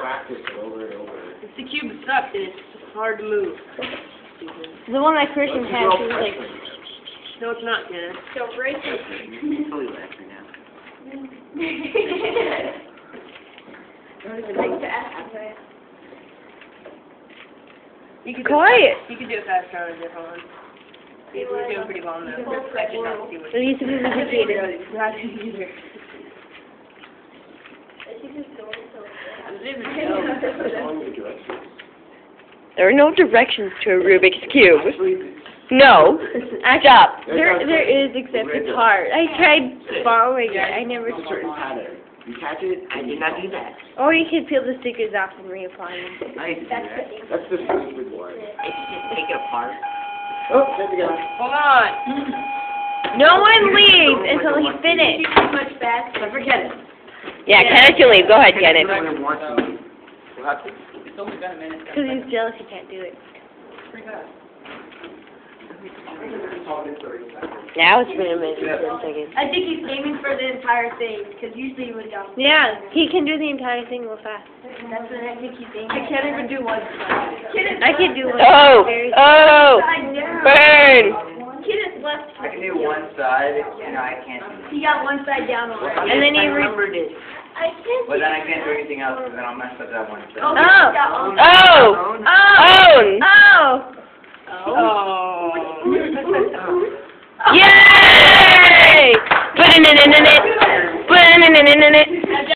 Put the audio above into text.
Practice it over and over. It's the cube sucks and it's hard to move. The one that Christian had, she was like, No, it's not, Dennis. Don't break it. Totally laughing now. Don't even like to ask. You could Quiet. You could do it faster on a different one. He's doing pretty well now. I just not see what it used to be complicated. not either. There are no directions to a Rubik's Cube. No. Stop. There is, except it's hard. I tried following it. I never. Certain pattern. You catch it, I did not do that. Or you could peel the stickers off and reapply them. I used to do that. That's the stupid one. Take it apart. Oh, there we go. Hold on. No one leaves until he finishes. Too much fast. I forget it. Yeah, Kenneth can leave. Go ahead, Kenneth. We'll have to. It's only been a minute. Because he's jealous he can't do it. Pretty fast. Now it's been a minute and 10 seconds. I think he's aiming for the entire thing, because usually he would go. Yeah, he can do the entire thing real fast. That's what I think he's aiming. I can't even do one side. I can do one. Oh, Burn! Kid is left. I can do one side, you know, I can't. He got one side down already. And then he remembered it. I can't. But then I can't do anything else because then I'll mess up that one side. Oh! Yay! Put it in it.